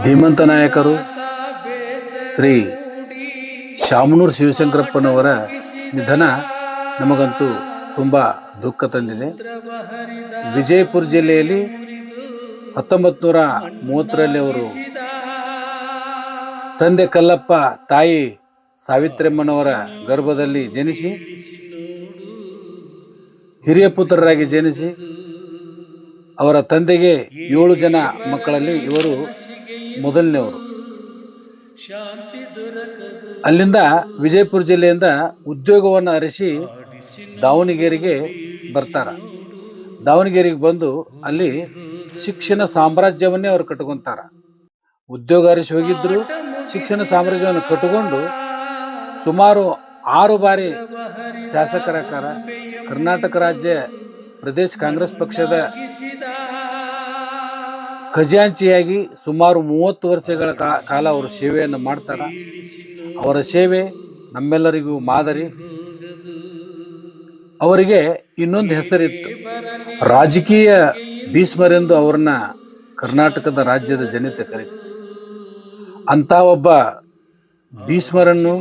ಧೀಮಂತ ನಾಯಕರು ಶ್ರೀ ಶಾಮನೂರು ಶಿವಶಂಕರಪ್ಪನವರ ನಿಧನ ನಮಗಂತೂ ತುಂಬ ದುಃಖ ತಂದಿದೆ. ವಿಜಯಪುರ ಜಿಲ್ಲೆಯಲ್ಲಿ 1930ರಲ್ಲಿ ಅವರು ತಂದೆ ಕಲ್ಲಪ್ಪ, ತಾಯಿ ಸಾವಿತ್ರಮ್ಮನವರ ಗರ್ಭದಲ್ಲಿ ಜನಿಸಿ ಹಿರಿಯ ಪುತ್ರರಾಗಿ ಜನಿಸಿ ಅವರ ತಂದೆಗೆ 7 ಜನ ಮಕ್ಕಳಲ್ಲಿ ಇವರು ಮೊದಲನೆಯವರು. ಅಲ್ಲಿಂದ ವಿಜಯಪುರ ಜಿಲ್ಲೆಯಿಂದ ಉದ್ಯೋಗವನ್ನು ಅರಸಿ ದಾವಣಗೆರೆಗೆ ಬರ್ತಾರ. ದಾವಣಗೆರೆಗೆ ಬಂದು ಅಲ್ಲಿ ಶಿಕ್ಷಣ ಸಾಮ್ರಾಜ್ಯವನ್ನೇ ಅವರು ಕಟ್ಕೊಂತಾರ. ಉದ್ಯೋಗ ಅರಸಿ ಹೋಗಿದ್ರು, ಶಿಕ್ಷಣ ಸಾಮ್ರಾಜ್ಯವನ್ನು ಕಟ್ಟಿಕೊಂಡು ಸುಮಾರು 6 ಬಾರಿ ಶಾಸಕರಾಕಾರ. ಕರ್ನಾಟಕ ರಾಜ್ಯ ಪ್ರದೇಶ ಕಾಂಗ್ರೆಸ್ ಪಕ್ಷದ ಖಜಾಂಚಿಯಾಗಿ ಸುಮಾರು 30 ವರ್ಷಗಳ ಕಾಲ ಅವರು ಸೇವೆಯನ್ನು ಮಾಡ್ತಾರ. ಅವರ ಸೇವೆ ನಮ್ಮೆಲ್ಲರಿಗೂ ಮಾದರಿ. ಅವರಿಗೆ ಇನ್ನೊಂದು ಹೆಸರಿತ್ತು, ರಾಜಕೀಯ ಭೀಷ್ಮರೆಂದು ಅವರನ್ನ ಕರ್ನಾಟಕದ ರಾಜ್ಯದ ಜನತೆ ಕರೀತಾರೆ. ಅಂತ ಒಬ್ಬ ಭೀಷ್ಮರನ್ನು,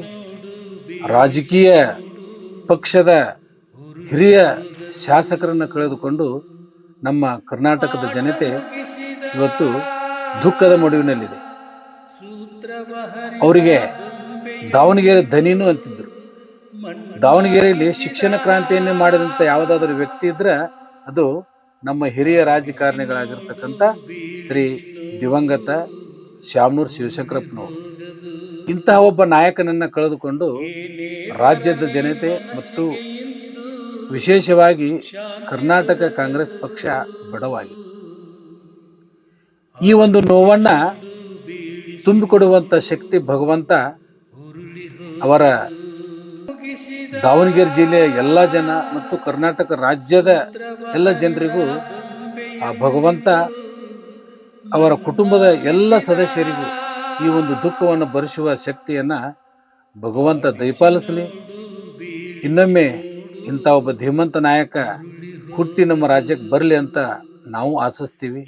ರಾಜಕೀಯ ಪಕ್ಷದ ಹಿರಿಯ ಶಾಸಕರನ್ನು ಕಳೆದುಕೊಂಡು ನಮ್ಮ ಕರ್ನಾಟಕದ ಜನತೆ ಇವತ್ತು ದುಃಖದ ಮಡುವಿನಲ್ಲಿದೆ. ಅವರಿಗೆ ದಾವಣಗೆರೆ ಧನಿನೂ ಅಂತಿದ್ರು. ದಾವಣಗೆರೆಯಲ್ಲಿ ಶಿಕ್ಷಣ ಕ್ರಾಂತಿಯನ್ನೇ ಮಾಡಿದಂಥ ಯಾವುದಾದ್ರೂ ವ್ಯಕ್ತಿ ಇದ್ರೆ ಅದು ನಮ್ಮ ಹಿರಿಯ ರಾಜಕಾರಣಿಗಳಾಗಿರ್ತಕ್ಕಂಥ ಶ್ರೀ ದಿವಂಗತ ಶಾಮನೂರು ಶಿವಶಂಕರಪ್ಪನವರು. ಇಂತಹ ಒಬ್ಬ ನಾಯಕನನ್ನ ಕಳೆದುಕೊಂಡು ರಾಜ್ಯದ ಜನತೆ ಮತ್ತು ವಿಶೇಷವಾಗಿ ಕರ್ನಾಟಕ ಕಾಂಗ್ರೆಸ್ ಪಕ್ಷ ಬಡವಾಗಿದೆ. ಈ ಒಂದು ನೋವನ್ನ ತುಂಬಿಕೊಡುವಂತ ಶಕ್ತಿ ಭಗವಂತ ಅವರ ದಾವಣಗೆರೆ ಜಿಲ್ಲೆಯ ಎಲ್ಲ ಜನ ಮತ್ತು ಕರ್ನಾಟಕ ರಾಜ್ಯದ ಎಲ್ಲ ಜನರಿಗೂ ಆ ಭಗವಂತ ಅವರ ಕುಟುಂಬದ ಎಲ್ಲ ಸದಸ್ಯರಿಗೂ ಈ ಒಂದು ದುಃಖವನ್ನು ಭರಿಸುವ ಶಕ್ತಿಯನ್ನ ಭಗವಂತ ದಯಪಾಲಿಸಲಿ. ಇನ್ನೊಮ್ಮೆ ಇಂಥ ಒಬ್ಬ ಧೀಮಂತ ನಾಯಕ ಹುಟ್ಟಿ ನಮ್ಮ ರಾಜ್ಯಕ್ಕೆ ಬರಲಿ ಅಂತ ನಾವು ಆಶಿಸ್ತೀವಿ.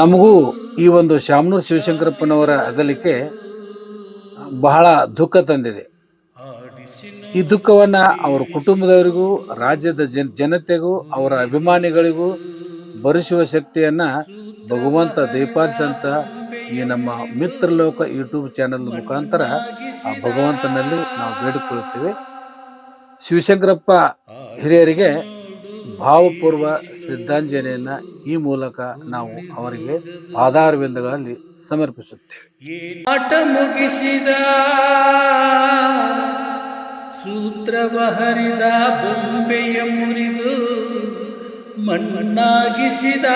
ನಮಗೂ ಈ ಒಂದು ಶಾಮನೂರು ಶಿವಶಂಕರಪ್ಪನವರ ಅಗಲಿಕೆ ಬಹಳ ದುಃಖ ತಂದಿದೆ. ಈ ದುಃಖವನ್ನ ಅವರ ಕುಟುಂಬದವರಿಗೂ ರಾಜ್ಯದ ಜನತೆಗೂ ಅವರ ಅಭಿಮಾನಿಗಳಿಗೂ ಭರಿಸುವ ಶಕ್ತಿಯನ್ನ ಭಗವಂತ ದಯಪಾಲಿಸಂತ ಈ ನಮ್ಮ ಮಿತ್ರಲೋಕ ಯೂಟ್ಯೂಬ್ ಚಾನೆಲ್ ಮುಖಾಂತರ ಆ ಭಗವಂತನಲ್ಲಿ ನಾವು ಬೇಡಿಕೊಳ್ಳುತ್ತೇವೆ. ಶಿವಶಂಕರಪ್ಪ ಹಿರಿಯರಿಗೆ ಭಾವಪೂರ್ವ ಶ್ರದ್ಧಾಂಜಲಿಯನ್ನ ಈ ಮೂಲಕ ನಾವು ಅವರಿಗೆ ಪಾದಾರವಿಂದಗಳಲ್ಲಿ ಸಮರ್ಪಿಸುತ್ತೇವೆ. ಆಟ ಮುಗಿಸಿದ ಸೂತ್ರವ ಹರಿದ ಬೊಂಬೆಯ ಮುರಿದು ಮಣ್ಣಾಗಿಸಿದ